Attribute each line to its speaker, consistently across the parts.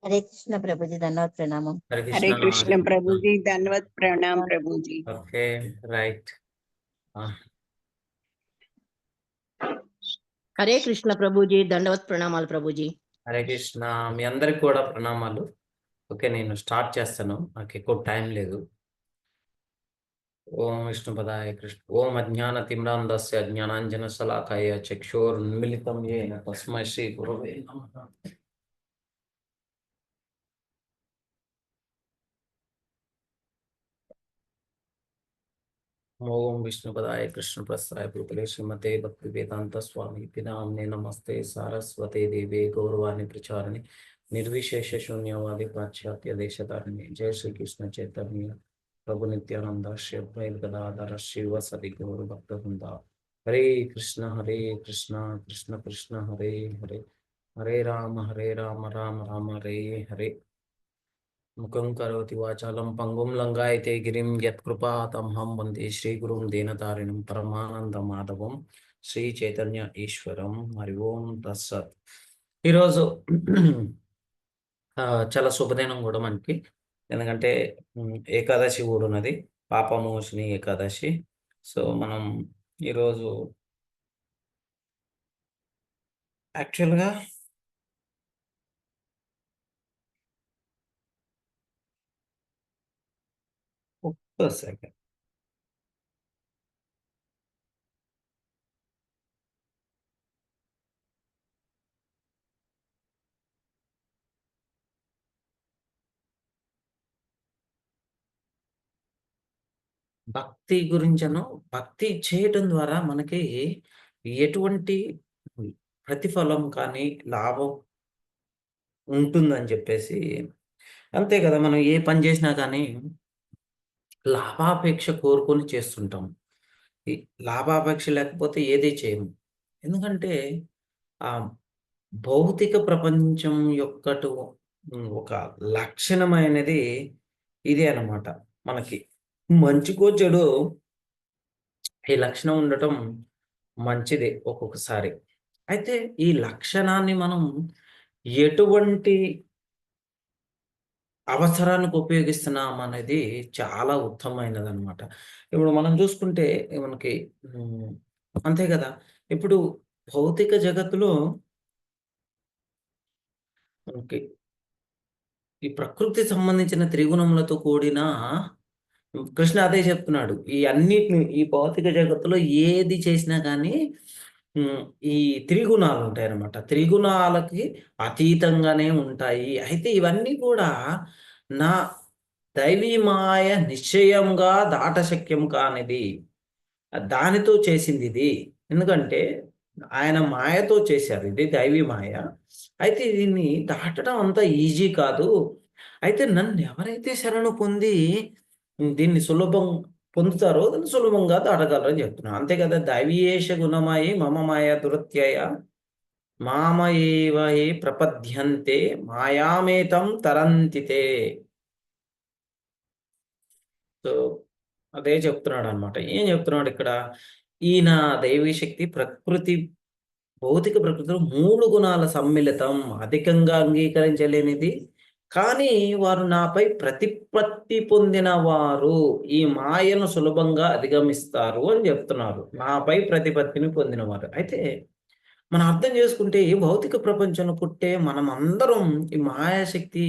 Speaker 1: हरे कृष्ण प्रभु जी, धन्यवाद प्रणाम।
Speaker 2: हरे
Speaker 3: हरे कृष्ण प्रभु
Speaker 2: कृष्ण।
Speaker 3: जी, धन्यवाद प्रणाम प्रभु जी।
Speaker 2: Okay, right.
Speaker 4: హరే కృష్ణ ప్రభుజీ, దండవత్ ప్రణామాలు ప్రభుజీ.
Speaker 2: హరే కృష్ణ. మీ అందరికి కూడా ప్రణామాలు. ఓకే, నేను స్టార్ట్ చేస్తాను, నాకు ఎక్కువ టైం లేదు. ఓం విష్ణుపదాయ కృష్ణ. ఓం అజ్ఞానతిమ్రాంధస్య జ్ఞానాంజన శలాకాయ చక్షురున్మిళితం యేన తస్మై శ్రీ గురవే నమః. ఓం విష్ణుపదాయ కృష్ణ ప్రస్థాయ భూతలే శ్రీమతే భక్తి వేదాంత స్వామి నామ్నే నమస్తే సారస్వతే దేవే గౌరవాన్ని ప్రచారిణి నిర్విశేష శూన్యవాది పాశ్చాత్య దేశధారిణి. జయ శ్రీకృష్ణ చైతన్య ప్రభు నిత్యానంద శ్రీ అద్వైత గదాధర శివ సది గౌర భక్త బృంద. హరే కృష్ణ కృష్ణ కృష్ణ హరే హరే, హరే రామ రామ రామ హరే హరే. ముఖం కరోతి వాచాలం పంగుం లంగాయతే గిరిం యత్కృపాతమహం వందే శ్రీగురుం దీనతారిణం పరమానంద మాధవం శ్రీ చైతన్య ఈశ్వరం. హరి ఓం తత్సత్. ఈరోజు చాలా శుభదినం కూడా మనకి, ఎందుకంటే ఏకాదశి కూడా ఉన్నది, పాపమోషిని ఏకాదశి. సో మనం ఈరోజు యాక్చువల్గా సెకండ్ భక్తి గురించను, భక్తి చేయటం ద్వారా మనకి ఎటువంటి ప్రతిఫలం కానీ లాభం ఉంటుందని చెప్పేసి, అంతే కదా, మనం ఏ పని చేసినా కానీ లాభాపేక్ష కోరుకొని చేస్తుంటాం. ఈ లాభాపేక్ష లేకపోతే ఏది చేయము. ఎందుకంటే ఆ భౌతిక ప్రపంచం యొక్కటు ఒక లక్షణమైనది ఇదే అన్నమాట. మనకి మంచికో చెడు ఈ లక్షణం ఉండటం మంచిదే ఒక్కొక్కసారి. అయితే ఈ లక్షణాన్ని మనం ఎటువంటి అవసరానికి ఉపయోగిస్తున్నాం అనేది చాలా ఉత్తమమైనది అనమాట. ఇప్పుడు మనం చూసుకుంటే మనకి అంతే కదా, ఇప్పుడు భౌతిక జగత్తులో మనకి ఈ ప్రకృతి సంబంధించిన త్రిగుణములతో కూడిన, కృష్ణ అదే చెప్తున్నాడు, ఈ అన్నిటిని ఈ భౌతిక జగత్తులో ఏది చేసినా కానీ ఈ త్రిగుణాలు ఉంటాయి అన్నమాట. త్రిగుణాలకి అతీతంగానే ఉంటాయి. అయితే ఇవన్నీ కూడా నా దైవీ మాయ నిశ్చయంగా దాటశక్యం కానిది, దానితో చేసింది ఇది. ఎందుకంటే ఆయన మాయతో చేశారు, ఇది దైవీ మాయ. అయితే దీన్ని దాటడం అంత ఈజీ కాదు. అయితే నన్ను ఎవరైతే శరణు పొంది దీన్ని సులభం పొందుతారో దాన్ని సులభంగా దాటగలరని చెప్తున్నాను. అంతే కదా, దైవీయేష గుణమాయి మమ మాయ దురత్యయ మామ ఏవ ఏ ప్రపద్యంతే మాయామేతం తరంతితే. సో అదే చెప్తున్నాడు అనమాట. ఏం చెప్తున్నాడు ఇక్కడ, ఈయన దైవీ శక్తి ప్రకృతి భౌతిక ప్రకృతిలో 3 గుణాల సమ్మిళితం, అధికంగా అంగీకరించలేనిది, కానీ వారు నాపై ప్రతిపత్తి పొందిన వారు ఈ మాయను సులభంగా అధిగమిస్తారు అని చెప్తున్నారు. నాపై ప్రతిపత్తిని పొందినవారు. అయితే మనం అర్థం చేసుకుంటే ఈ భౌతిక ప్రపంచంలో పుట్టే మనం అందరం ఈ మాయాశక్తి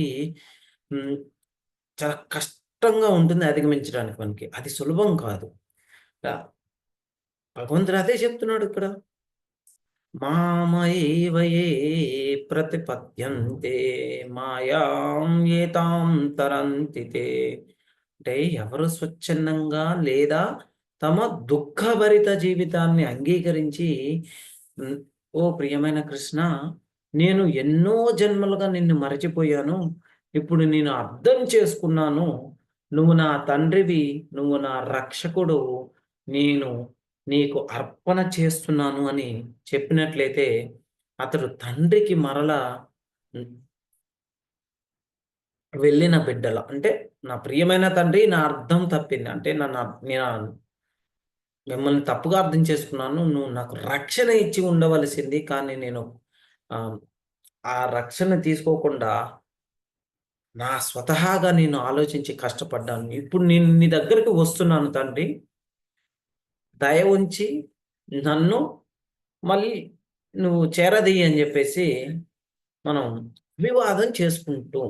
Speaker 2: చాలా కష్టంగా ఉంటుంది అధిగమించడానికి. మనకి అది సులభం కాదు. భగవంతుడు అదే చెప్తున్నాడు ఇక్కడ, మామయేవ ఏ ప్రతిపద్యంతే మాయాం ఏతాం తరంతితే. అంటే ఎవరు స్వచ్ఛందంగా లేదా తమ దుఃఖభరిత జీవితాన్ని అంగీకరించి, ఓ ప్రియమైన కృష్ణ, నేను ఎన్నో జన్మలుగా నిన్ను మరచిపోయాను, ఇప్పుడు నేను అర్థం చేసుకున్నాను, నువ్వు నా తండ్రివి, నువ్వు నా రక్షకుడు, నేను నీకు అర్పణ చేస్తున్నాను అని చెప్పినట్లయితే అతడు తండ్రికి మరలా వెళ్ళిన బిడ్డల, అంటే నా ప్రియమైన తండ్రి, నా అర్థం తప్పింది, అంటే నేను మిమ్మల్ని తప్పుగా అర్థం చేసుకున్నాను, నువ్వు నాకు రక్షణ ఇచ్చి ఉండవలసింది, కానీ నేను ఆ రక్షణ తీసుకోకుండా నా స్వతహాగా నేను ఆలోచించి కష్టపడ్డాను. ఇప్పుడు నేను నీ దగ్గరికి వస్తున్నాను తండ్రి. దయ ఉంచి నన్ను మళ్ళీ నువ్వు చేరదీయి అని చెప్పేసి మనం వివాదం చేసుకుంటూ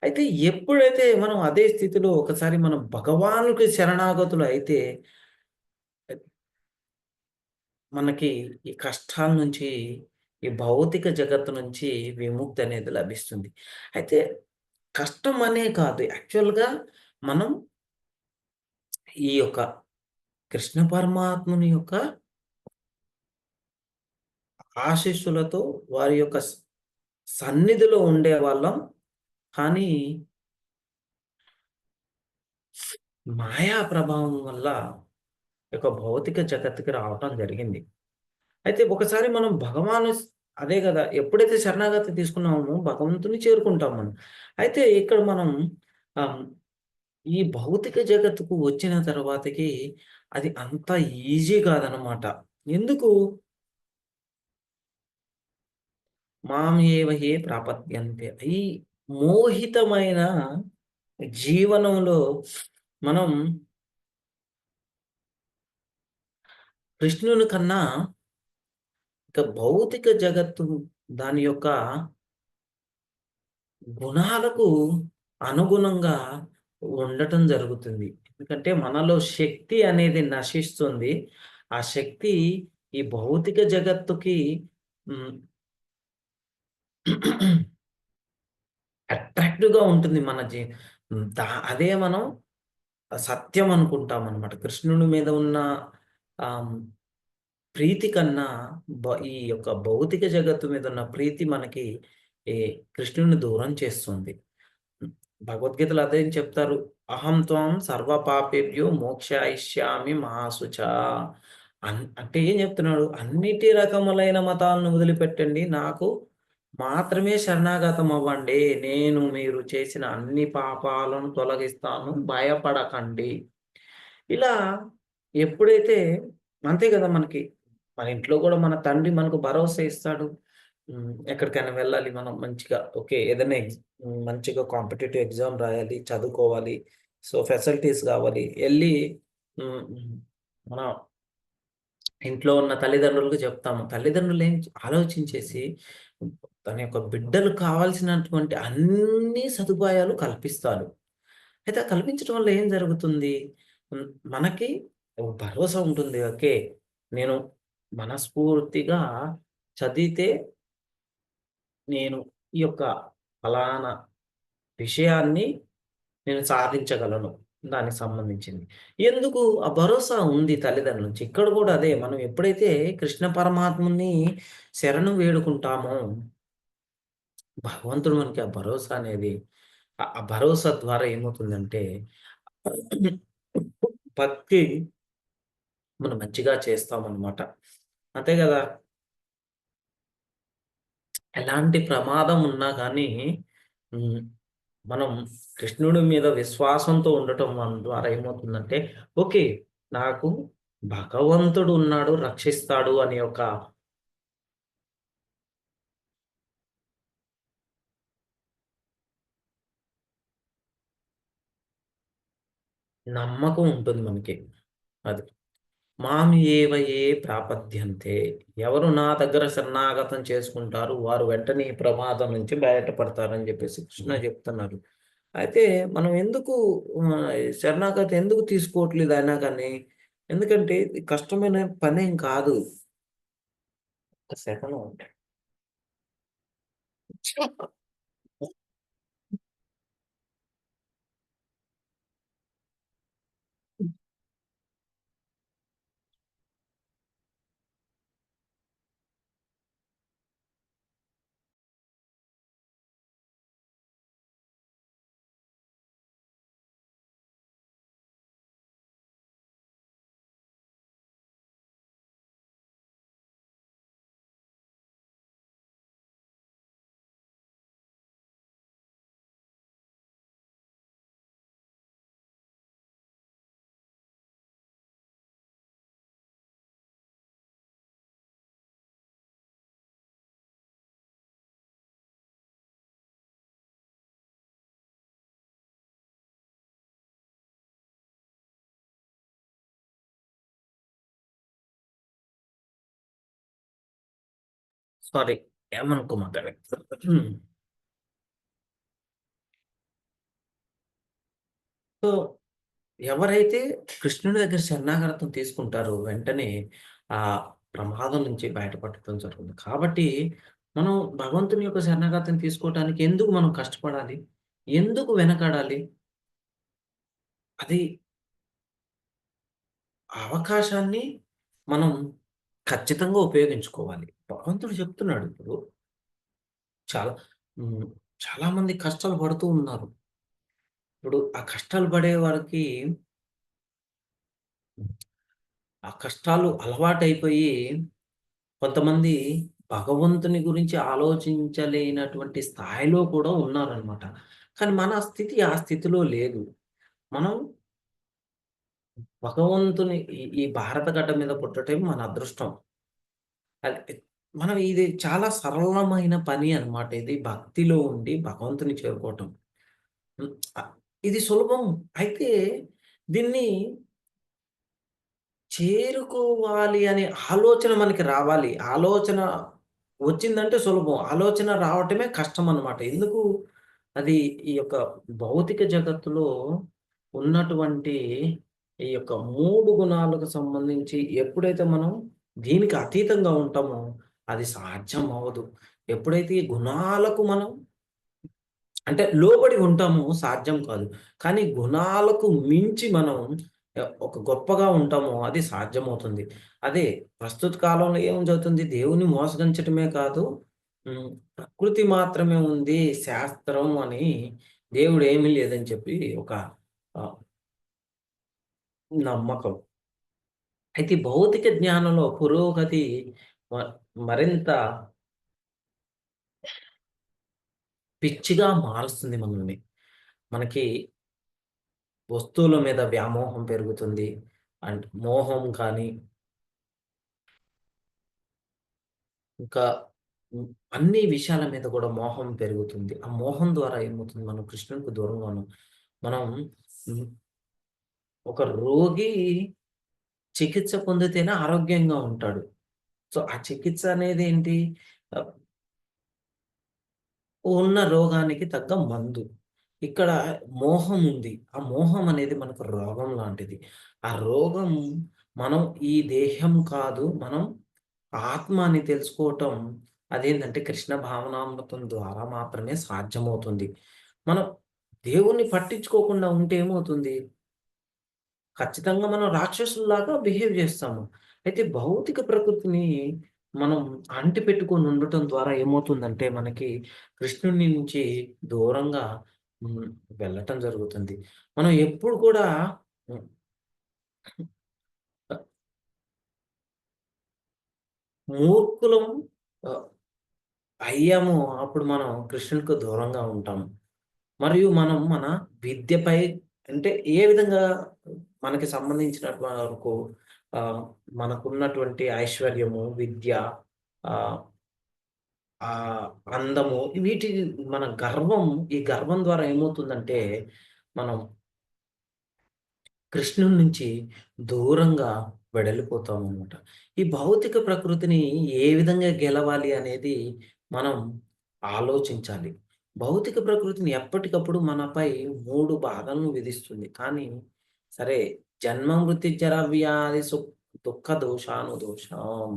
Speaker 2: అయితే ఎప్పుడైతే మనం అదే స్థితిలో ఒకసారి మనం భగవానుకి శరణాగతులు అయితే మనకి ఈ కష్టాల నుంచి, ఈ భౌతిక జగత్తు నుంచి విముక్తి అనేది లభిస్తుంది. అయితే కష్టం అనే కాదు యాక్చువల్‌గా మనం ఈ యొక్క కృష్ణ పరమాత్ముని యొక్క ఆశీస్సులతో వారి యొక్క సన్నిధిలో ఉండేవాళ్ళం. కానీ మాయా ప్రభావం వల్ల ఈ యొక్క భౌతిక జగత్తుకి రావటం జరిగింది. అయితే ఒకసారి మనం అదే గదా! ఎప్పుడైతే శరణాగతి తీసుకున్నామో భగవంతుని చేరుకుంటాం మనం. అయితే ఇక్కడ మనం ఆహ్, ఈ భౌతిక జగత్తుకు వచ్చిన తర్వాతకి అది అంత ఈజీ కాదనమాట. ఎందుకు? మాం ఏవ హే ప్రాపద్యంతే. ఈ మోహితమైన జీవనంలో మనం కృష్ణుని కన్నా ఇక భౌతిక జగత్తు దాని యొక్క గుణాలకు అనుగుణంగా ఉండటం జరుగుతుంది. ఎందుకంటే మనలో శక్తి అనేది నశిస్తుంది. ఆ శక్తి ఈ భౌతిక జగత్తుకి హ్మ్. అట్రాక్టివ్‌గా ఉంటుంది మన అదే మనం సత్యం అనుకుంటామనమాట. కృష్ణుడి మీద ఉన్న ఆహ్, ప్రీతి కన్నా ఈ యొక్క భౌతిక జగత్తు మీద ఉన్న ప్రీతి మనకి ఈ కృష్ణుడిని దూరం చేస్తుంది. హ్మ్. భగవద్గీతలో అదే చెప్తారు. అహం త్వం సర్వ పాపేభ్యో మోక్షయిష్యామి మా శుచా. అంటే ఏం చెప్తున్నాడు? అన్నిటి రకములైన మతాలను వదిలిపెట్టండి. నాకు మాత్రమే శరణాగతం అవ్వండి. నేను మీరు చేసిన అన్ని పాపాలను తొలగిస్తాను. భయపడకండి. ఇలా ఎప్పుడైతే అంతే కదా మనకి. మన ఇంట్లో గూడా మన తండ్రి మనకు భరోసా ఇస్తాడు. ఎక్కడికైనా వెళ్ళాలి మనం మంచిగా ఓకే. ఏదైనా మంచిగా కాంపిటీటివ్ ఎగ్జామ్ రాయాలి, చదువుకోవాలి. సో, ఫెసిలిటీస్ గావాలి. ఎళ్లి హ్మ్. హ్మ్. మన ఇంట్లో ఉన్న తల్లిదండ్రులకు చెప్తాము. తల్లిదండ్రులు ఏం ఆలోచించేసి తన యొక్క బిడ్డలకు కావాల్సినటువంటి అన్ని సదుపాయాలు కల్పిస్తారు. అయితే ఆ కల్పించడం వల్ల ఏం జరుగుతుంది? మనకి ఒక భరోసా ఉంటుంది. ఓకే. నేను మనస్ఫూర్తిగా చదివితే నేను ఈ యొక్క ఫలానా విషయాన్ని నేను సాధించగలను. దానికి సంబంధించింది. ఎందుకు ఆ భరోసా ఉంది తల్లిదండ్రుల నుంచి. ఇక్కడ కూడా అదే మనం ఎప్పుడైతే కృష్ణ పరమాత్ముని శరణు వేడుకుంటామో, భగవంతుడు మనకి ఆ భరోసా అనేది ఆ భరోసా ద్వారా ఏమవుతుందంటే భక్తి మనం మంచిగా చేస్తామనమాట. అంతే గదా! ఎలాంటి ప్రమాదం ఉన్నా గానీ హ్మ్. మనం కృష్ణుడి మీద విశ్వాసంతో ఉండటం మన ద్వారా ఏమవుతుందంటే, ఓకే. నాకు భగవంతుడు ఉన్నాడు, రక్షిస్తాడు అనే ఒక నమ్మకం ఉంటుంది మనకి. అది. మాం ఏవ ఏ ప్రాపద్యంతే. ఎవరు నా దగ్గర శరణాగతం చేసుకుంటారు, వారు వెంటనే ఈ ప్రమాదం నుంచి బయటపడతారని జెప్పేసి కృష్ణ జెప్తున్నారు. అయితే మనం ఎందుకు శరణాగతి ఎందుకు తీసుకోవట్లేదు అయినా గాని? ఎందుకంటే ఇది కష్టమైన పనేం కాదు. ఒక్క సెకను. సారీ, ఏమనుకోమాకండి. సో ఎవరైతే కృష్ణుడి దగ్గర శరణాగతం తీసుకుంటారో వెంటనే ఆ ప్రమాదం నుంచి బయటపడటం జరుగుతుంది. కాబట్టి మనం భగవంతుని యొక్క శరణాగతం తీసుకోవటానికి ఎందుకు మనం కష్టపడాలి? ఎందుకు వెనకాడాలి? అది ఆ అవకాశాన్ని మనం ఖచ్చితంగా ఉపయోగించుకోవాలి. భగవంతుడు చెప్తున్నాడు ఇప్పుడు చాలా హ్మ్. చాలామంది కష్టాలు పడుతూ ఉన్నారు. ఇప్పుడు ఆ కష్టాలు పడే వారికి ఆ కష్టాలు అలవాటైపోయి కొంతమంది భగవంతుని గురించి ఆలోచించలేనటువంటి స్థాయిలో కూడా ఉన్నారనమాట. కానీ మన స్థితి ఆ స్థితిలో లేదు. మనం భగవంతుని ఈ భారత గడ్డ మీద పుట్టటం మన అదృష్టం. అది మనం ఇది చాలా సరళమైన పని అన్నమాట. ఇది భక్తిలో ఉండి భగవంతుని చేరుకోవటం. హ్మ్. ఇది సులభం. అయితే దీన్ని చేరుకోవాలి అనే ఆలోచన మనకి రావాలి. ఆలోచన వచ్చిందంటే సులభం. ఆలోచన రావటమే కష్టమనమాట. ఎందుకు? అది ఈ యొక్క భౌతిక జగత్తులో ఉన్నటువంటి ఈ యొక్క 3 గుణాలకు సంబంధించి ఎప్పుడైతే మనం దీనికి అతీతంగా ఉంటామో అది సాధ్యం అవ్వదు. ఎప్పుడైతే ఈ గుణాలకు మనం అంటే లోబడి ఉంటాము సాధ్యం కాదు. కానీ గుణాలకు మించి మనం ఒక గొప్పగా ఉంటామో అది సాధ్యమవుతుంది. అదే ప్రస్తుత కాలంలో ఏం జరుగుతుంది? దేవుని మోసగించటమే కాదు, హ్మ్. ప్రకృతి మాత్రమే ఉంది, శాస్త్రం అని దేవుడు ఏమీ లేదని చెప్పి ఒక ఆహ్, నమ్మకం. అయితే ఈ భౌతిక జ్ఞానంలో పురోగతి మ మరింత పిచ్చిగా మారుస్తుంది మనల్ని. మనకి వస్తువుల మీద వ్యామోహం పెరుగుతుంది. అండ్ మోహం కానీ, ఇంకా హ్మ్, అన్ని విషయాల మీద కూడా మోహం పెరుగుతుంది. ఆ మోహం ద్వారా ఏమవుతుంది? మనం కృష్ణునికి దూరంగా ఉన్నాం. మనం హ్మ్, ఒక రోగి చికిత్స పొందితేనే ఆరోగ్యంగా ఉంటాడు. సో, ఆ చికిత్స అనేది ఏంటి? ఆహ్, ఉన్న రోగానికి తగ్గ మందు. ఇక్కడ మోహం ఉంది. ఆ మోహం అనేది మనకు రోగం లాంటిది. ఆ రోగం మనం ఈ దేహం కాదు, మనం ఆత్మ అని తెలుసుకోవటం అదేంటంటే కృష్ణ భావనామృతం ద్వారా మాత్రమే సాధ్యమవుతుంది. మనం దేవుణ్ణి పట్టించుకోకుండా ఉంటే ఏమవుతుంది? ఖచ్చితంగా మనం రాక్షసుల్లాగా బిహేవ్ చేస్తాము. అయితే భౌతిక ప్రకృతిని మనం అంటిపెట్టుకొని ఉండటం ద్వారా ఏమవుతుందంటే మనకి కృష్ణుని నుంచి దూరంగా హ్మ్, వెళ్ళటం జరుగుతుంది. మనం ఎప్పుడు కూడా హ్మ్, మూర్ఖులం ఆహ్, అయ్యామో అప్పుడు మనం కృష్ణునికి దూరంగా ఉంటాం. మరియు మనం మన విద్యపై అంటే ఏ విధంగా మనకి సంబంధించినంత వరకు ఆహ్, మనకున్నటువంటి ఐశ్వర్యము, విద్య, ఆహ్, అందము వీటి మన గర్వం ఈ గర్వం ద్వారా ఏమవుతుందంటే మనం కృష్ణుడి నుంచి దూరంగా వెడలిపోతామనమాట. ఈ భౌతిక ప్రకృతిని ఏ విధంగా గెలవాలి అనేది మనం ఆలోచించాలి. భౌతిక ప్రకృతిని ఎప్పటికప్పుడు మనపై 3 బాధలను విధిస్తుంది. కానీ సరే, జన్మ మృత్యు జర వ్యాధి దుఃఖ దోషాను దోషం.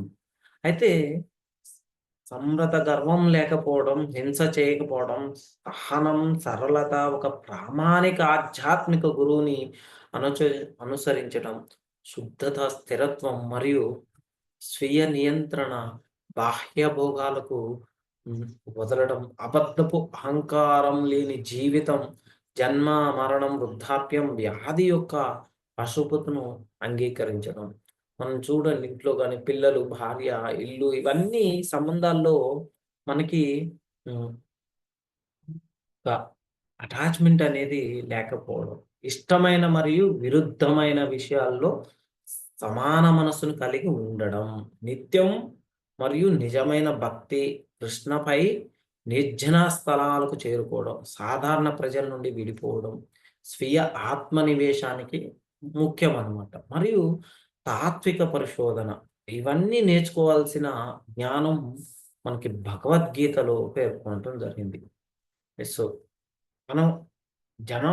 Speaker 2: అయితే సంవృత గర్వం లేకపోవడం, హింస చేయకపోవడం, సహనం, సరళత, ఒక ప్రామాణిక ఆధ్యాత్మిక గురువుని అనుచ అనుసరించడం, శుద్ధత, స్థిరత్వం మరియు స్వీయ నియంత్రణ, బాహ్య భోగాలకు హ్మ్, వదలడం, అబద్ధపు అహంకారం లేని జీవితం, జన్మ, మరణం, వృద్ధాప్యం, వ్యాధి యొక్క అశుభతను అంగీకరించడం. మనం చూడండి ఇంట్లో గాని పిల్లలు, భార్య, ఇల్లు ఇవన్నీ సంబంధాల్లో మనకి హ్మ్, ఒక అటాచ్‌మెంట్ అనేది లేకపోవడం. ఇష్టమైన మరియు విరుద్ధమైన విషయాల్లో సమాన మనస్సును కలిగి ఉండడం. నిత్యం మరియు నిజమైన భక్తి, కృష్ణపై నిర్జన స్థలాలకు చేరుకోవడం. సాధారణ ప్రజల నుండి విడిపోవడం. స్వీయ ఆత్మనివేశానికి ముఖ్యమనమాట. మరియు తాత్విక పరిశోధన. ఇవన్నీ నేర్చుకోవాల్సిన జ్ఞానం మనకి భగవద్గీతలో పేర్కొనడం జరిగింది. సో మనం జన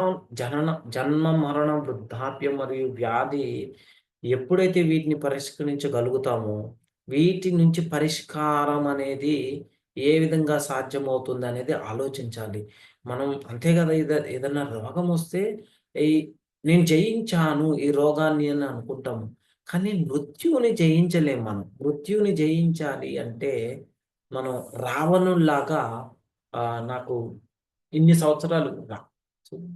Speaker 2: జన్మ మరణ వృద్ధాప్యం మరియు వ్యాధి ఎప్పుడైతే వీటిని పరిష్కరించగలుగుతామో వీటి నుంచి పరిష్కారం అనేది ఏ విధంగా సాధ్యమవుతుంది అనేది ఆలోచించాలి. మనం అంతే కదా, ఏదన్నా రోగం వస్తే ఈ నేను జయించాను ఈ రోగాన్ని అని అనుకుంటాము. కానీ మృత్యువుని జయించలేము మనం. మృత్యువుని జయించాలి అంటే మనం రావణుల్లాగా నాకు ఇన్ని సంవత్సరాలు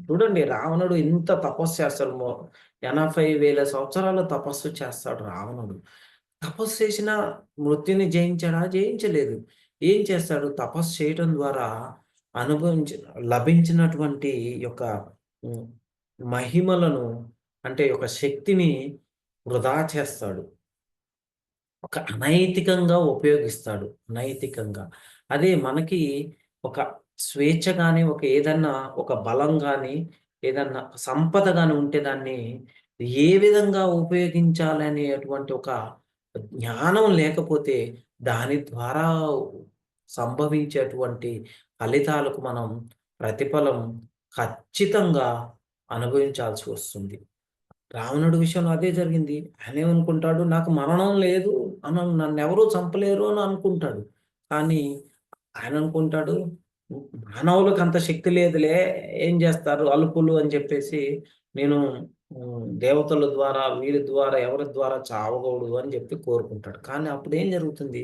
Speaker 2: చూడండి, రావణుడు ఇంత తపస్సు చేస్తాడు. 80,000 సంవత్సరాలు తపస్సు చేస్తాడు రావణుడు. తపస్సు చేసిన మృత్యుని జయించాడా? జయించలేదు. ఏం చేస్తాడు? తపస్సు చేయటం ద్వారా లభించినటువంటి యొక్క హ్మ్, మహిమలను, అంటే ఒక శక్తిని వృధా చేస్తాడు. ఒక అనైతికంగా ఉపయోగిస్తాడు. నైతికంగా. అదే మనకి ఒక స్వేచ్ఛ గాని, ఏదన్నా ఒక బలం గాని, ఏదన్నా సంపద గాని ఉంటే దాన్ని ఏ విధంగా ఉపయోగించాలనేటువంటి ఒక జ్ఞానం లేకపోతే దాని ద్వారా సంభవించేటువంటి ఫలితాలకు మనం ప్రతిఫలం ఖచ్చితంగా అనుభవించాల్సి వస్తుంది. రావణుడి విషయంలో అదే జరిగింది. ఆయనేమనుకుంటాడు, నాకు మరణం లేదు, నన్నెవరూ చంపలేరు అని అనుకుంటాడు. కానీ ఆయన అనుకుంటాడు, మానవులకు అంత శక్తి లేదులే, ఏం చేస్తారు అల్పులు అని చెప్పేసి, నేను దేవతల ద్వారా, వీరి ద్వారా, ఎవరి ద్వారా చావకూడదు అని చెప్పి కోరుకుంటాడు. కానీ అప్పుడు ఏం జరుగుతుంది?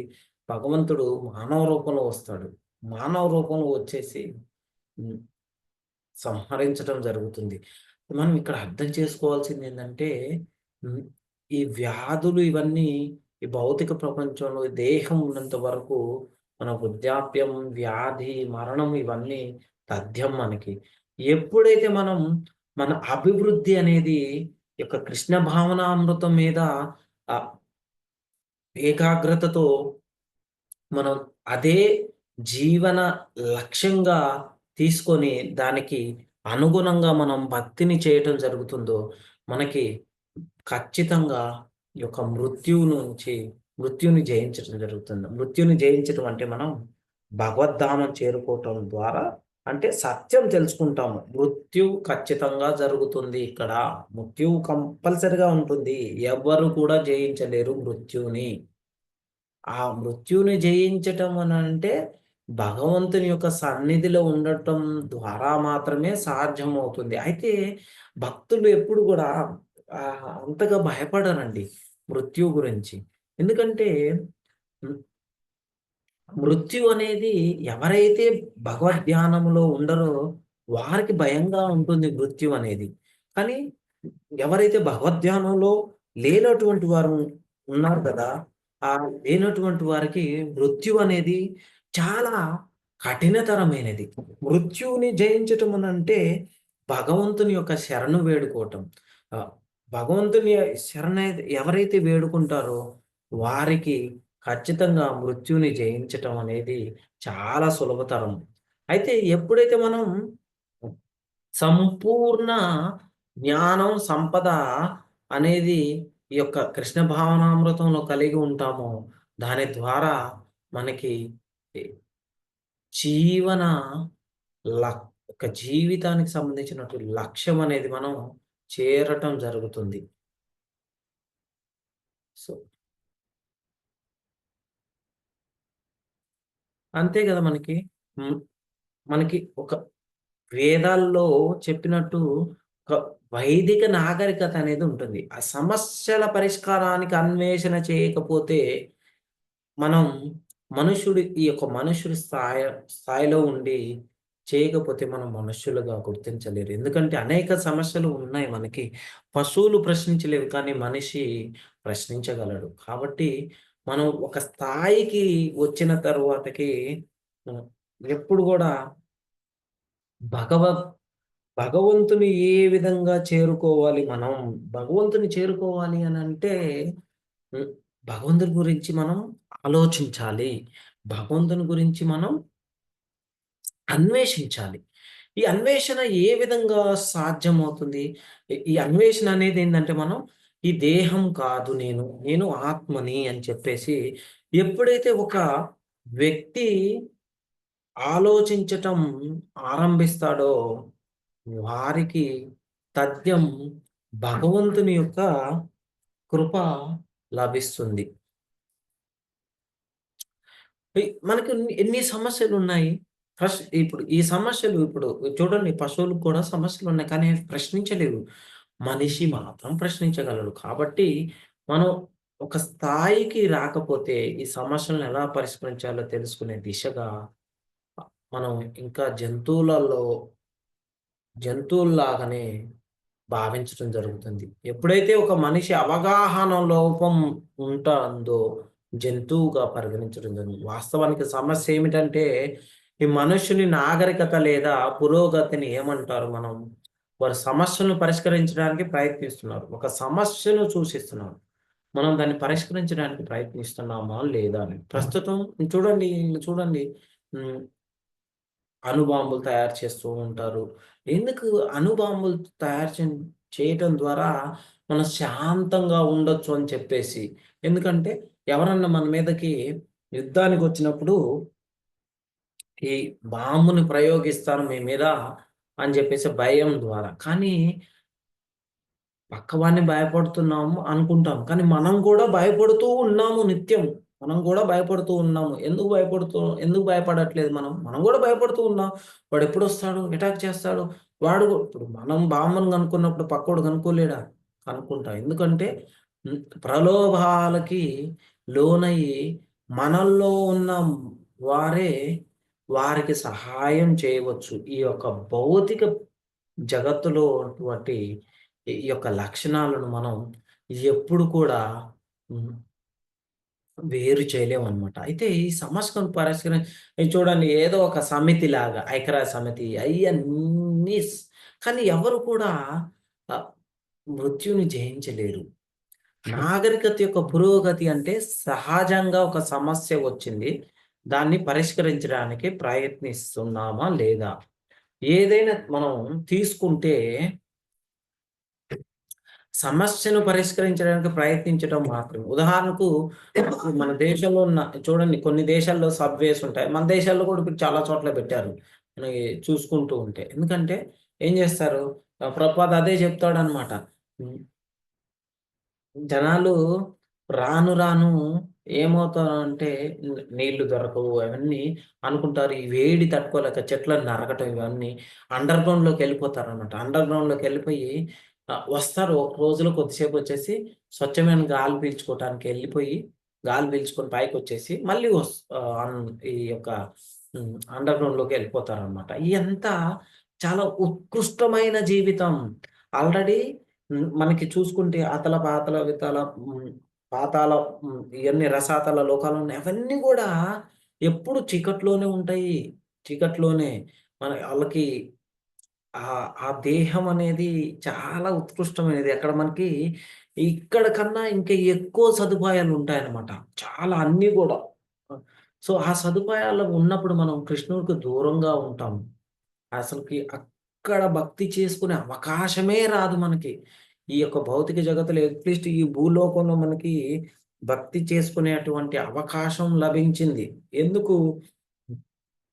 Speaker 2: భగవంతుడు మానవ రూపంలో వస్తాడు. మానవ రూపంలో వచ్చేసి హ్మ్, సంహరించడం జరుగుతుంది. మనం ఇక్కడ అర్థం చేసుకోవాల్సింది ఏంటంటే, హ్మ్, ఈ వ్యాధులు ఇవన్నీ ఈ భౌతిక ప్రపంచంలో దేహం ఉన్నంత వరకు మన వృద్ధాప్యం, వ్యాధి, మరణం ఇవన్నీ తథ్యం మనకి. ఎప్పుడైతే మనం మన అభివృద్ధి అనేది ఈ యొక్క కృష్ణ భావనామృతం మీద ఆహ్, ఏకాగ్రతతో మనం అదే జీవన లక్ష్యంగా తీసుకొని దానికి అనుగుణంగా మనం భక్తిని చేయటం జరుగుతుందో, మనకి ఖచ్చితంగా ఈ యొక్క మృత్యువుని జయించటం జరుగుతుంది. మృత్యుని జయించటం అంటే మనం భగవద్ధామం చేరుకోవటం ద్వారా, అంటే సత్యం తెలుసుకుంటాము. మృత్యు ఖచ్చితంగా జరుగుతుంది ఇక్కడ. మృత్యువు కంపల్సరిగా ఉంటుంది. ఎవ్వరు కూడా జయించలేరు మృత్యువుని. ఆ మృత్యువుని జయించటం అనంటే భగవంతుని యొక్క సన్నిధిలో ఉండటం ద్వారా మాత్రమే సాధ్యమవుతుంది. అయితే భక్తులు ఎప్పుడు కూడా అంతగా భయపడరండి మృత్యువు గురించి. ఎందుకంటే హ్మ్, మృత్యు అనేది ఎవరైతే భగవద్ ధ్యానంలో ఉండరో వారికి భయంగా ఉంటుంది మృత్యు అనేది. కానీ ఎవరైతే భగవద్ధ్యానంలో లేనటువంటి వారు ఉన్నారు కదా! ఆ లేనటువంటి వారికి మృత్యు అనేది చాలా కఠినతరమైనది. మృత్యువుని జయించటం అనంటే భగవంతుని యొక్క శరణు వేడుకోవటం. ఆహ్, భగవంతుని ఎవరైతే వేడుకుంటారో వారికి ఖచ్చితంగా మృత్యువుని జయించటం అనేది చాలా సులభతరం. అయితే ఎప్పుడైతే మనం సంపూర్ణ జ్ఞానం, సంపద అనేది ఈ యొక్క కృష్ణ భావనామృతంలో కలిగి ఉంటామో, దాని ద్వారా మనకి ఈ జీవన ఒక జీవితానికి సంబంధించినటువంటి లక్ష్యం అనేది మనం చేరటం జరుగుతుంది. సో, అంతే కదా మనకి. మనకి ఒక వేదాల్లో చెప్పినట్టు ఒక వైదిక నాగరికత అనేది ఉంటుంది. ఆ సమస్యల పరిష్కారానికి అన్వేషణ చేయకపోతే మనం ఈ యొక్క మనుషుడి స్థాయిలో ఉండి చేయకపోతే మనం మనుష్యులుగా గుర్తించలేరు. ఎందుకంటే అనేక సమస్యలు ఉన్నాయి మనకి. పశువులు ప్రశ్నించలేవు కానీ మనిషి ప్రశ్నించగలడు. కాబట్టి మనం ఒక స్థాయికి వచ్చిన తరువాతకి హ్మ్, ఎప్పుడు గూడా భగవద్ భగవంతుని ఏ విధంగా చేరుకోవాలి మనం? భగవంతుని చేరుకోవాలి అనంటే హ్మ్, భగవంతుని గురించి మనం ఆలోచించాలి. భగవంతుని గురించి మనం అన్వేషించాలి. ఈ అన్వేషణ ఏ విధంగా సాధ్యమవుతుంది? ఈ అన్వేషణ అనేది ఏందంటే మనం ఈ దేహం కాదు నేను ఆత్మని అని చెప్పేసి ఎప్పుడైతే ఒక వ్యక్తి ఆలోచించటం ఆరంభిస్తాడో వారికి తథ్యం భగవంతుని యొక్క కృప లభిస్తుంది. మనకి ఎన్ని సమస్యలు ఉన్నాయి. ఇప్పుడు ఈ సమస్యలు ఇప్పుడు చూడండి, పశువులకు కూడా సమస్యలు ఉన్నాయి, కానీ అవి ప్రశ్నించలేవు. మనిషి మాత్రం ప్రశ్నించగలడు. కాబట్టి మనం ఒక స్థాయికి రాకపోతే ఈ సమస్యలను ఎలా పరిష్కరించాలో తెలుసుకునే దిశగా మనం ఇంకా జంతువుల్లాగానే భావించడం జరుగుతుంది. ఎప్పుడైతే ఒక మనిషి అవగాహన లోపం ఉంటుందో జంతువుగా పరిగణించడం జరుగుతుంది. వాస్తవానికి సమస్య ఏమిటంటే, ఈ మనుషుని నాగరికత లేదా పురోగతిని ఏమంటారు మనం? వారు సమస్యలను పరిష్కరించడానికి ప్రయత్నిస్తున్నారు. ఒక సమస్యను సూచిస్తున్నారు. మనం దాన్ని పరిష్కరించడానికి ప్రయత్నిస్తున్నామా లేదా అని. ప్రస్తుతం చూడండి అణుబాంబులు తయారు చేస్తూ ఉంటారు. ఎందుకు అణుబాంబులు తయారు చేయటం ద్వారా మనం శాంతంగా ఉండొచ్చు అని చెప్పేసి. ఎందుకంటే ఎవరన్నా మన మీదకి యుద్ధానికి వచ్చినప్పుడు ఈ బాంబుని ప్రయోగిస్తారు మీ మీద అని చెప్పేసి భయం ద్వారా. కానీ పక్కవాడిని భయపడుతున్నాము అనుకుంటాం. కానీ మనం కూడా భయపడుతూ ఉన్నాము నిత్యం. మనం కూడా భయపడుతూ ఉన్నాము. ఎందుకు భయపడట్లేదు మనం? మనం కూడా భయపడుతూ ఉన్నాం. వాడు ఎప్పుడొస్తాడు? అటాక్ చేస్తాడు. ఇప్పుడు మనం బాంబుని కనుక్కున్నప్పుడు పక్కోడు కనుక్కోలేడా? కనుక్కుంటాం. ఎందుకంటే ప్రలోభాలకి లోనయ్యి మనల్లో ఉన్న వారికి సహాయం చేయవచ్చు. ఈ యొక్క భౌతిక జగత్తులో ఉన్నటువంటి ఈ యొక్క లక్షణాలను మనం ఎప్పుడు కూడా వేరు చేయలేమనమాట. అయితే ఈ సమస్యను చూడండి, ఏదో ఒక సమితి లాగా ఐక్యరాజ్య సమితి అన్నీ కానీ ఎవరు కూడా మృత్యుని జయించలేరు. నాగరికత యొక్క పురోగతి అంటే సహజంగా ఒక సమస్య వచ్చింది, దాన్ని పరిష్కరించడానికి ప్రయత్నిస్తున్నామా లేదా? ఏదైనా మనం తీసుకుంటే సమస్యను పరిష్కరించడానికి ప్రయత్నించడం మాత్రమే. ఉదాహరణకు మన దేశంలో చూడండి, కొన్ని దేశాల్లో సబ్వేస్ ఉంటాయి. మన దేశాల్లో కూడా ఇప్పుడు చాలా చోట్ల పెట్టారు మనకి చూసుకుంటూ ఉంటే. ఎందుకంటే ఏం చేస్తారు, ప్రభుపాద అదే చెప్తాడనమాట. జనాలు రాను రాను ఏమవుతారంటే నీళ్లు దొరకవు అవన్నీ అనుకుంటారు. ఈ వేడి తట్టుకోలేక చెట్లను నరకటం ఇవన్నీ అండర్ గ్రౌండ్లోకి వెళ్ళిపోతారు అనమాట. అండర్ గ్రౌండ్లోకి వెళ్ళిపోయి వస్తారు. ఒక రోజులో కొద్దిసేపు వచ్చేసి స్వచ్ఛమైన గాలి పీల్చుకోవటానికి వెళ్ళిపోయి గాలి పీల్చుకొని పైకి వచ్చేసి మళ్ళీ ఈ యొక్క అండర్ గ్రౌండ్లోకి వెళ్ళిపోతారు అనమాట. ఇదంతా చాలా ఉత్కృష్టమైన జీవితం. ఆల్రెడీ మనకి చూసుకుంటే అతల పాతల వితల పాతాల ఇవన్నీ రసాతల లోకాలు ఉన్నాయి. అవన్నీ కూడా ఎప్పుడు చీకట్లోనే ఉంటాయి. చీకట్లోనే వాళ్ళకి ఆ దేహం అనేది చాలా ఉత్కృష్టమైనది. అక్కడ మనకి ఇక్కడ కన్నా ఇంకా ఎక్కువ సదుపాయాలు ఉంటాయన్నమాట. చాలా అన్నీ కూడా. సో ఆ సదుపాయాలు ఉన్నప్పుడు మనం కృష్ణుడికి దూరంగా ఉంటాం. అసలుకి అక్కడ భక్తి చేసుకునే అవకాశమే రాదు మనకి. ఈ యొక్క భౌతిక జగత్తులో అట్లీస్ట్ ఈ భూలోకంలో మనకి భక్తి చేసుకునేటువంటి అవకాశం లభించింది. ఎందుకు?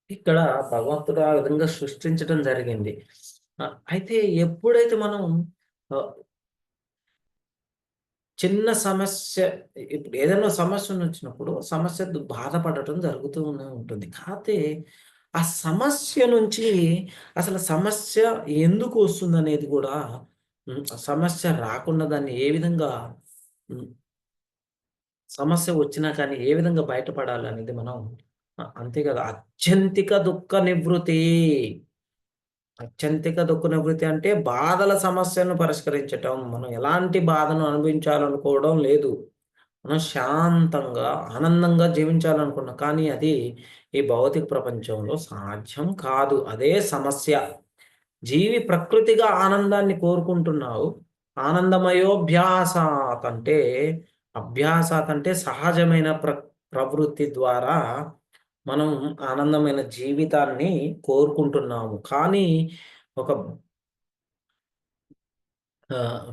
Speaker 2: ఇక్కడ భగవంతుడు ఆ విధంగా సృష్టించడం జరిగింది. అయితే ఎప్పుడైతే మనం చిన్న సమస్య, ఇప్పుడు ఏదైనా సమస్య వచ్చినప్పుడు సమస్య బాధపడటం జరుగుతూనే ఉంటుంది. కాకపోతే ఆ సమస్య నుంచి అసలు సమస్య ఎందుకు వస్తుందనేది కూడా, సమస్య రాకుండా దాన్ని ఏ విధంగా, సమస్య వచ్చినా కానీ ఏ విధంగా బయటపడాలనేది మనం అంతే కదా. అత్యంతిక దుఃఖ నివృత్తి. అత్యంతిక దుఃఖ నివృత్తి అంటే బాధల సమస్యను పరిష్కరించటం. మనం ఎలాంటి బాధను అనుభవించాలనుకోవడం లేదు. మనం శాంతంగా ఆనందంగా జీవించాలనుకున్నాం. కానీ అది ఈ భౌతిక ప్రపంచంలో సాధ్యం కాదు. అదే సమస్య. జీవి ప్రకృతిగా ఆనందాన్ని కోరుకుంటున్నావు. ఆనందమయోభ్యాసాత్ అంటే సహజమైన ప్రవృత్తి ద్వారా మనం ఆనందమైన జీవితాన్ని కోరుకుంటున్నాము. కానీ ఒక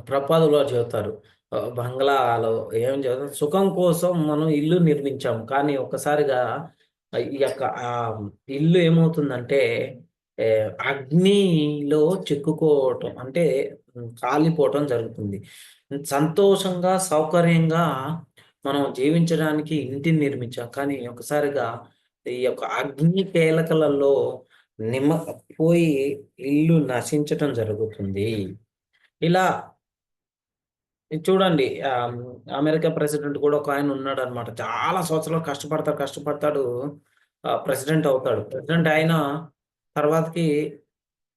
Speaker 2: ప్రపాదలో చెబుతారు, బంగ్లాలో ఏం చెబుతారు, సుఖం కోసం మనం ఇల్లు నిర్మించాము, కానీ ఒక్కసారిగా ఈ యొక్క ఇల్లు ఏమవుతుందంటే అగ్నిలో చిక్కుకోవటం అంటే కాలిపోవటం జరుగుతుంది. సంతోషంగా సౌకర్యంగా మనం జీవించడానికి ఇంటిని నిర్మించాం, కానీ ఒకసారిగా ఈ యొక్క అగ్ని కేలకలలో పోయి ఇల్లు నశించటం జరుగుతుంది. ఇలా ఇది చూడండి, అమెరికా ప్రెసిడెంట్ కూడా ఒక ఆయన ఉన్నాడు అనమాట. చాలా సంవత్సరాలు కష్టపడతాడు, ప్రెసిడెంట్ అవుతాడు. ప్రెసిడెంట్ అయిన తర్వాతకి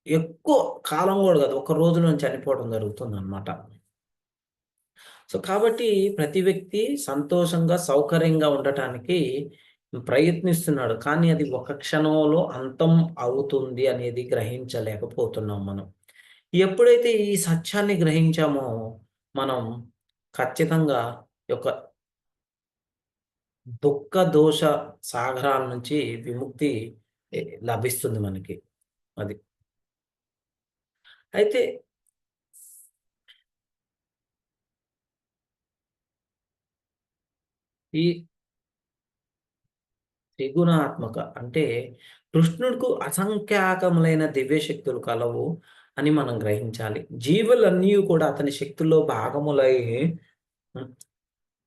Speaker 2: ఎక్కువ కాలం కూడా కాదు, ఒక రోజులో చనిపోవడం జరుగుతుంది అనమాట. సో కాబట్టి ప్రతి వ్యక్తి సంతోషంగా సౌకర్యంగా ఉండటానికి ప్రయత్నిస్తున్నాడు, కానీ అది ఒక క్షణంలో అంతం అవుతుంది అనేది గ్రహించలేకపోతున్నాం మనం. ఎప్పుడైతే ఈ సత్యాన్ని గ్రహించామో మనం ఖచ్చితంగా యొక్క దుఃఖ దోష సాగరాల నుంచి విముక్తి లభిస్తుంది మనకి. అది అయితే ఈ త్రిగుణాత్మక అంటే కృష్ణుడికి అసంఖ్యాకములైన దివ్య శక్తులు కలవు అని మనం గ్రహించాలి. జీవులన్నీ కూడా అతని శక్తుల్లో భాగములై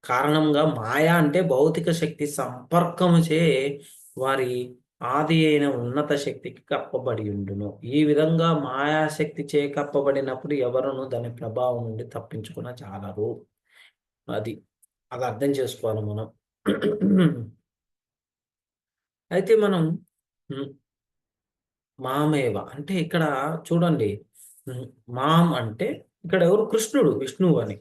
Speaker 2: కారణంగా మాయా అంటే భౌతిక శక్తి సంపర్కముచే వారి ఆది అయిన ఉన్నత శక్తికి కప్పబడి ఉండును. ఈ విధంగా మాయాశక్తి చే కప్పబడినప్పుడు ఎవరును దాని ప్రభావం నుండి తప్పించుకున్న చాలరు. అది అర్థం చేసుకోవాలి మనం. అయితే మనం మామేవ అంటే ఇక్కడ చూడండి, మాం అంటే ఇక్కడ ఎవరు? కృష్ణుడు, విష్ణువు అని.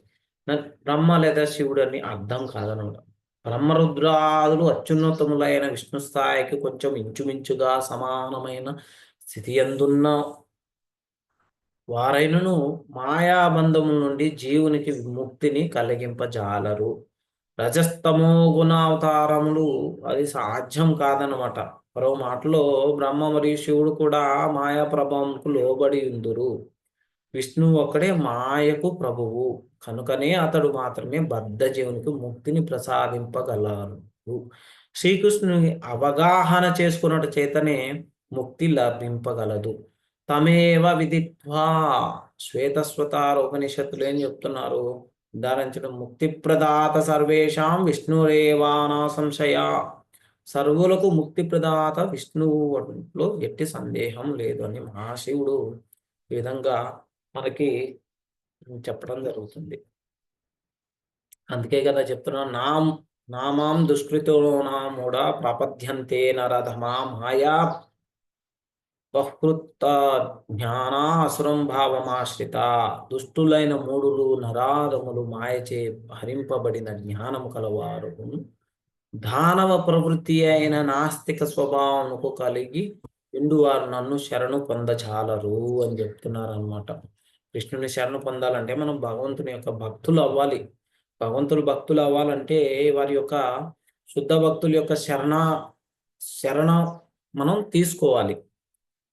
Speaker 2: బ్రహ్మ లేదా శివుడు అని అర్థం కాదనమాట. బ్రహ్మరుద్రాదులు అత్యున్నతములైన విష్ణు స్థాయికి కొంచెం ఇంచుమించుగా సమానమైన స్థితి అందున్న వారైనను మాయాబంధము నుండి జీవునికి విముక్తిని కలిగింపజాలరు. రజస్తమో గుణావతారములు అది సాధ్యం కాదనమాట. మరో మాటలో బ్రహ్మ మరియు శివుడు కూడా మాయా ప్రభావంకు లోబడి ఉందురు. విష్ణువు ఒక్కడే మాయకు ప్రభువు కనుకనే అతడు మాత్రమే బద్ధ జీవునికి ముక్తిని ప్రసాదింపగలరు. శ్రీకృష్ణుని అవగాహన చేసుకున్నట్టు చేతనే ముక్తి లభింపగలదు. తమేవ విదిత్వా శ్వేతస్వతార ఉపనిషత్తులు ఏం చెప్తున్నారు? ఉదాహరించడం ముక్తి ప్రదాత సర్వేషాం విష్ణురేవానా సంశయ. సర్వులకు ముక్తి ప్రదాత విష్ణువులో ఎట్టి సందేహం లేదు అని మహాశివుడు ఈ విధంగా మనకి చెప్పడం జరుగుతుంది. అందుకే కదా చెప్తున్నా, నామాం దుష్కృతో నామూఢ ప్రపద్యంతే నరధమా మాయా బహృత జ్ఞానాసురం భావమాశ్రిత. దుష్టులైన మూడులు నరాధములు మాయచే హరింపబడిన జ్ఞానము కలవారు దానవ ప్రవృత్తి అయిన నాస్తిక స్వభావముకు కలిగి వారు నన్ను శరణు పొందచాలరు అని చెప్తున్నారనమాట. కృష్ణుని శరణు పొందాలంటే మనం భగవంతుని యొక్క భక్తులు అవ్వాలి. భక్తులు అవ్వాలంటే వారి యొక్క శుద్ధ భక్తుల యొక్క శరణ మనం తీసుకోవాలి,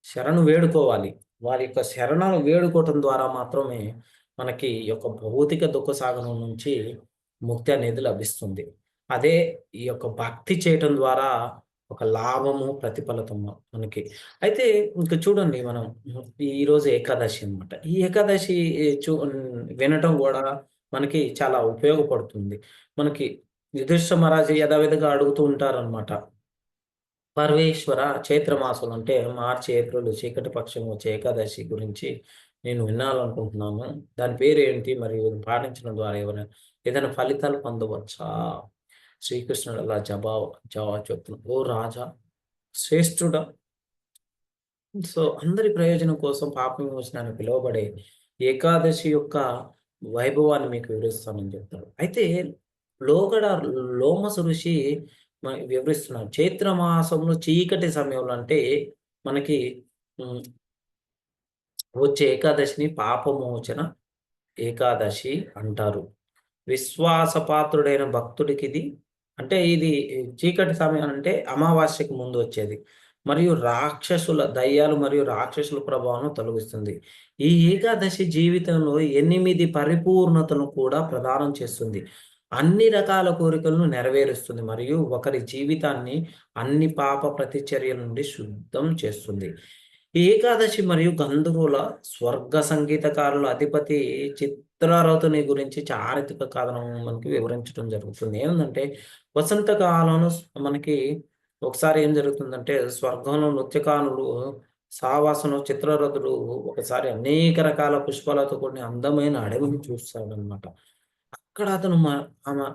Speaker 2: శరణు వేడుకోవాలి. వారి యొక్క శరణను వేడుకోవటం ద్వారా మాత్రమే మనకి యొక్క భౌతిక దుఃఖ సాగరం నుంచి ముక్తి అనేది లభిస్తుంది. అదే ఈ యొక్క భక్తి చేయటం ద్వారా ఒక లాభము ప్రతిఫలతము మనకి. అయితే ఇంకా చూడండి, మనం ఈరోజు ఏకాదశి అనమాట. ఈ ఏకాదశి వినటం కూడా మనకి చాలా ఉపయోగపడుతుంది. మనకి యుధిష్ఠిర మహారాజు యథావిధిగా అడుగుతూ ఉంటారనమాట. పరమేశ్వర, చైత్రమాసం అంటే మార్చి, ఏప్రిల్ చీకటి పక్షం వచ్చే ఏకాదశి గురించి నేను వినాలనుకుంటున్నాను. దాని పేరు ఏంటి? మరియు పాటించడం ద్వారా ఏదైనా ఫలితాలు పొందవచ్చా? శ్రీకృష్ణుడు అలా జవాబు చెప్తున్నాడు. ఓ రాజా, శ్రేష్ఠుడా, సో అందరి ప్రయోజనం కోసం పాప విమోచనాన్ని పిలువబడే ఏకాదశి యొక్క వైభవాన్ని మీకు వివరిస్తానని చెప్తాడు. అయితే లోమస ఋషి వివరిస్తున్నారు. చైత్రమాసంలో చీకటి సమయంలో అంటే మనకి వచ్చే ఏకాదశిని పాపమోచన ఏకాదశి అంటారు. విశ్వాసపాత్రుడైన భక్తుడికి ఇది అంటే ఇది చీకటి సమయం అంటే అమావాస్యకు ముందు వచ్చేది, మరియు దయ్యాలు మరియు రాక్షసుల ప్రభావం తొలగిస్తుంది. ఈ ఏకాదశి జీవితంలో 8 పరిపూర్ణతను కూడా ప్రదానం చేస్తుంది. అన్ని రకాల కోరికలను నెరవేరుస్తుంది మరియు ఒకరి జీవితాన్ని అన్ని పాప ప్రతిచర్యల నుండి శుద్ధం చేస్తుంది. ఈ ఏకాదశి మరియు గంధర్వుల స్వర్గ సంగీతకారుల అధిపతి చిత్రరథుని గురించి చారిత్రక కథనం మనకి వివరించడం జరుగుతుంది. ఏందంటే వసంతకాలంలో మనకి ఒకసారి ఏం జరుగుతుందంటే స్వర్గంలో నృత్యకారులు సావాసన చిత్రరథుడు ఒకసారి అనేక రకాల పుష్పాలతో కూడిన అందమైన అడవిని చూస్తాడనమాట. అక్కడ అతను ఆమె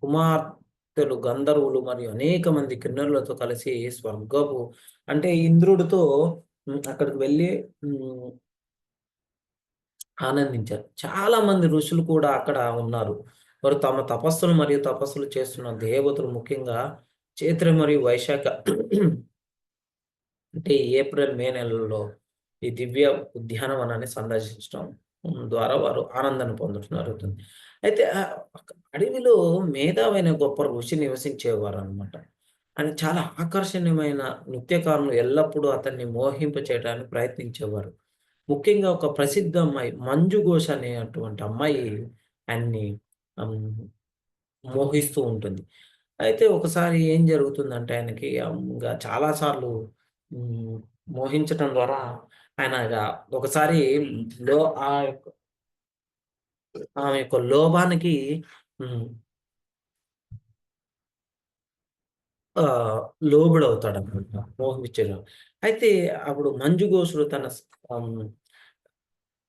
Speaker 2: కుమార్తెలు గంధర్వులు మరియు అనేక మంది కిన్నరులతో కలిసి స్వర్గపు అంటే ఇంద్రుడితో అక్కడికి వెళ్ళి ఆనందించారు. చాలా మంది ఋషులు కూడా అక్కడ ఉన్నారు. వారు తమ తపస్సులు చేస్తున్న దేవతలు ముఖ్యంగా చైత్ర మరియు వైశాఖ అంటే ఏప్రిల్, మే నెలల్లో ఈ దివ్య ఉద్యానవనాన్ని సందర్శించడం ద్వారా వారు ఆనందాన్ని పొందడం జరుగుతుంది. అయితే అడవిలో మేధావైన గొప్ప ఋషి నివసించేవారనమాట. ఆయన చాలా ఆకర్షణీయమైన నృత్యకారులు ఎల్లప్పుడూ అతన్ని మోహింప చేయడానికి ప్రయత్నించేవారు. ముఖ్యంగా ఒక ప్రసిద్ధ అమ్మాయి మంజు ఘోష్ అనేటువంటి అమ్మాయి ఆయన్ని మోహిస్తూ ఉంటుంది. అయితే ఒకసారి ఏం జరుగుతుందంటే ఆయనకి చాలా సార్లు మోహించటం ద్వారా ఆయన ఒకసారి లో ఆ యొక్క ఆమె యొక్క లోభానికి లోబడవుతాడనమాట మోహించడం. అయితే అప్పుడు మంజు ఘోషుడు తన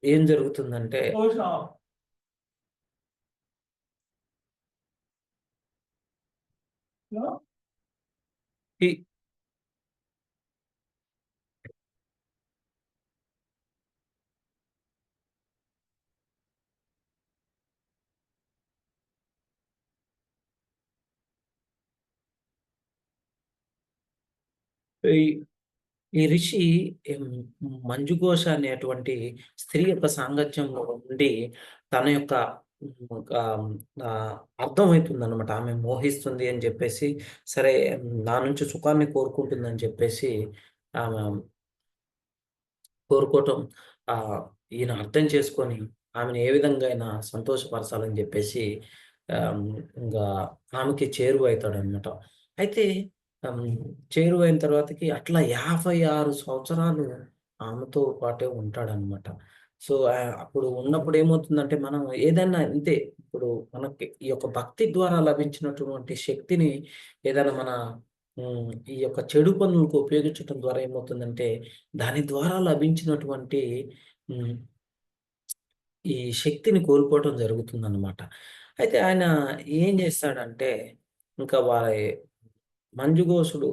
Speaker 2: ఏం జరుగుతుందంటే ఈ ఈ ఋషి మంజుఘోష అనేటువంటి స్త్రీ యొక్క సాంగత్యంలో ఉండి తన యొక్క అర్థమవుతుందనమాట. ఆమె మోహిస్తుంది అని చెప్పేసి, సరే నా నుంచి సుఖాన్ని కోరుకుంటుందని చెప్పేసి ఆమె కోరుకోవటం ఈయన అర్థం చేసుకొని ఆమెను ఏ విధంగా అయినా సంతోషపరచాలని చెప్పేసి ఇంకా ఆమెకి చేరువవుతాడనమాట. అయితే చేరువైన తర్వాతకి అట్లా 56 సంవత్సరాలు ఆమెతో పాటే ఉంటాడనమాట. సో, అప్పుడు ఉన్నప్పుడు ఏమవుతుందంటే మనం ఏదైనా ఇంతే ఇప్పుడు మనకి ఈ యొక్క భక్తి ద్వారా లభించినటువంటి శక్తిని ఏదైనా మన ఈ యొక్క చెడు పనులకు ఉపయోగించటం ద్వారా ఏమవుతుందంటే దాని ద్వారా లభించినటువంటి ఈ శక్తిని కోల్పోవటం జరుగుతుందనమాట. అయితే ఆయన ఏం చేస్తాడంటే ఇంకా వారి మంజుఘోషుడు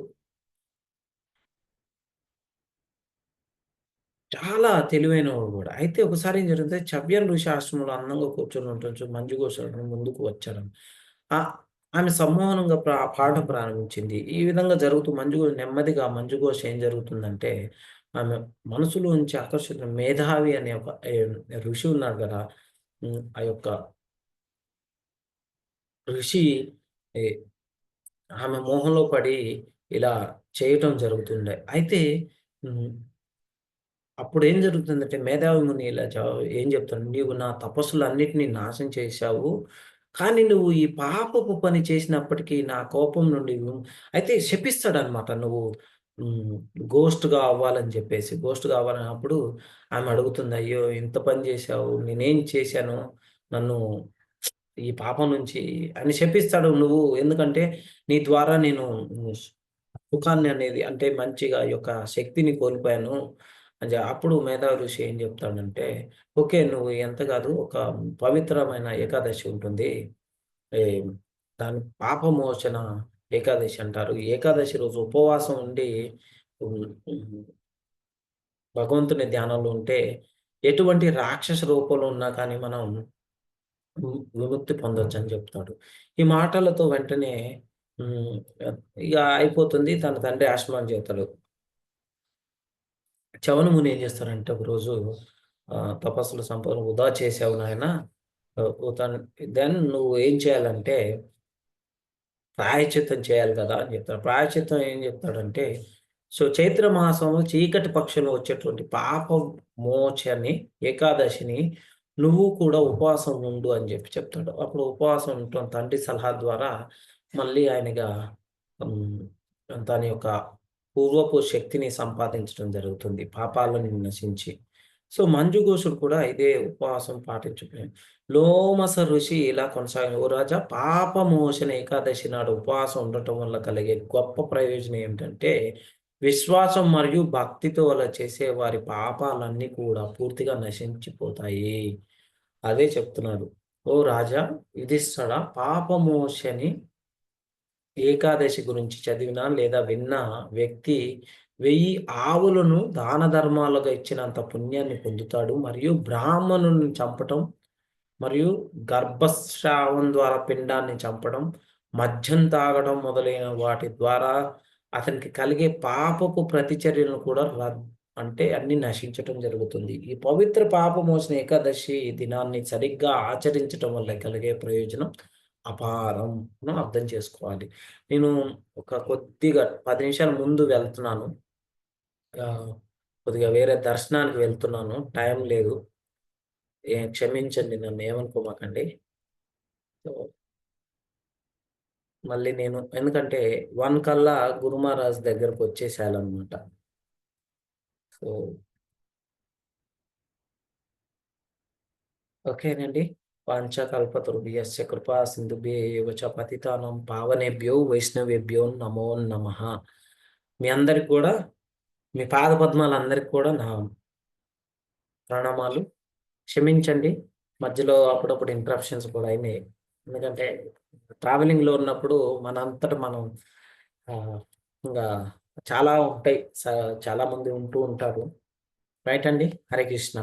Speaker 2: చాలా తెలివైనవాడు గూడా. అయితే ఒకసారి ఏం జరిగిందంటే చవ్యన్ ఋషి ఆశ్రమంలో అందంగా కూర్చొని ఉంటుంచు మంజుఘోషుడు ముందుకు వచ్చాడు. ఆమె సమ్మోహనంగా పాడడం ప్రారంభించింది. ఈ విధంగా జరుగుతూ నెమ్మదిగా మంజుఘోష ఏం జరుగుతుందంటే ఆమె మనసులోంచి ఆకర్షిత మేధావి అనే ఒక ఋషి ఉన్నాడు గదా! ఆ యొక్క ఋషి ఆమె మోహంలో పడి ఇలా చేయటం జరుగుతుండే. అయితే అప్పుడేం జరుగుతుందంటే మేధావి ముని ఇలా ఏం చెప్తాడు, "నీవు నా తపస్సులన్నిటిని నాశనం చేశావు. కానీ నువ్వు ఈ పాపపు పని చేసినప్పటికీ నా కోపం నుండి" అయితే శపిస్తాడనమాట. నువ్వు ఘోస్ట్‌గా అవ్వాలని చెప్పేసి. ఘోస్ట్‌గా అవ్వాలన్నప్పుడు ఆమె అడుగుతుంది, "అయ్యో! ఇంత పని చేశావు. నేనేం చేశాను? నన్ను ఈ పాపం నుంచి" అని శపిస్తాడు. నువ్వు ఎందుకంటే నీ ద్వారా నేను సుఖాన్ని అనేది అంటే మంచిగా ఈ యొక్క శక్తిని కోల్పోయాను అని అప్పుడు మేధావి ఋషి ఏం చెప్తాడంటే, "ఓకే. నువ్వు ఎంత కాదు ఒక పవిత్రమైన ఏకాదశి ఉంటుంది. ఏ దాన్ని పాపమోచన ఏకాదశి అంటారు. ఈ ఏకాదశి రోజు ఉపవాసం ఉండి హ్మ్, హ్మ్, భగవంతుని ధ్యానంలో ఉంటే ఎటువంటి రాక్షస రూపంలో ఉన్నా కానీ మనం విముక్తి పొందొచ్చని" చెప్తాడు. ఈ మాటలతో వెంటనే ఇక అయిపోతుంది. తన తండ్రి ఆశ్రమానికి చేరుతాడు. చవన ముని ఏం చేస్తారంటే ఒకరోజు తపస్సులు సంపద వృధా చేసావు నాయన. దెన్ నువ్వు ఏం చేయాలంటే ప్రాయశ్చిత్తం చేయాలి కదా అని చెప్తాడు. ప్రాయశ్చిత్తం ఏం చెప్తాడంటే సో చైత్ర మాసంలో చీకటి పక్షంలో వచ్చేటువంటి పాప మోచని ఏకాదశిని నువ్వు కూడా ఉపవాసం ఉండు అని చెప్తాడు. అప్పుడు ఉపవాసం ఉండటం తండ్రి సలహా ద్వారా మళ్ళీ ఆయనగా హ్మ్, తన యొక్క పూర్వపు శక్తిని సంపాదించడం జరుగుతుంది పాపాలను నశించి. సో, మంజుఘోషుడు కూడా ఇదే ఉపవాసం పాటించిపోయాడు. లోమస ఋషి ఇలా కొనసాగి, "ఓ రాజా, పాపమోచన ఏకాదశి నాడు ఉపవాసం ఉండటం వల్ల కలిగే గొప్ప ప్రయోజనం ఏమిటంటే, విశ్వాసం మరియు భక్తితో అలా చేసే వారి పాపాలన్నీ కూడా పూర్తిగా నశించిపోతాయి." అదే చెప్తున్నాడు. "ఓ రాజా యుధిష్ఠిరా, పాపమోచని ఏకాదశి గురించి చదివిన లేదా విన్న వ్యక్తి 1000 ఆవులను దాన ధర్మాలుగా ఇచ్చినంత పుణ్యాన్ని పొందుతాడు. మరియు బ్రాహ్మణుని చంపటం, మరియు గర్భస్రావం ద్వారా పిండాన్ని చంపడం, మద్యం తాగడం మొదలైన వాటి ద్వారా అతనికి కలిగే పాపపు ప్రతిచర్యలను కూడా అంటే అన్ని నశించటం జరుగుతుంది. ఈ పవిత్ర పాపమోచన ఏకాదశి దినాన్ని సరిగ్గా ఆచరించటం వల్ల కలిగే ప్రయోజనం అపారం అని అర్థం చేసుకోవాలి." నేను ఒక కొద్దిగా 10 నిమిషాల ముందు వెళ్తున్నాను. కొద్దిగా వేరే దర్శనానికి వెళ్తున్నాను. టైం లేదు. క్షమించండి, నన్ను ఏమనుకోమాకండి. సో, మళ్ళీ నేను ఎందుకంటే 1 కల్లా గురు మహారాజ్ దగ్గరకు వచ్చేసేయాలన్నమాట. సో, ఓకేనండి. వాంఛాకల్పతరుభ్యశ్చ కృపా సింధుభ్యేవ చ పతితానాం పావనేభ్యో వైష్ణవేభ్యో నమో నమః. మీ అందరికి కూడా, మీ పాద పద్మాలందరికి కూడా నా ప్రణామాలు. క్షమించండి, మధ్యలో అప్పుడప్పుడు ఇంటరప్షన్స్ కూడా అయినాయి. ఎందుకంటే ట్రావెలింగ్‌లో ఉన్నప్పుడు మనంతట మనం ఇంకా చాలా ఉంటాయి. చాలామంది ఉంటూ ఉంటారు. రైట్ అండి. హరే కృష్ణ.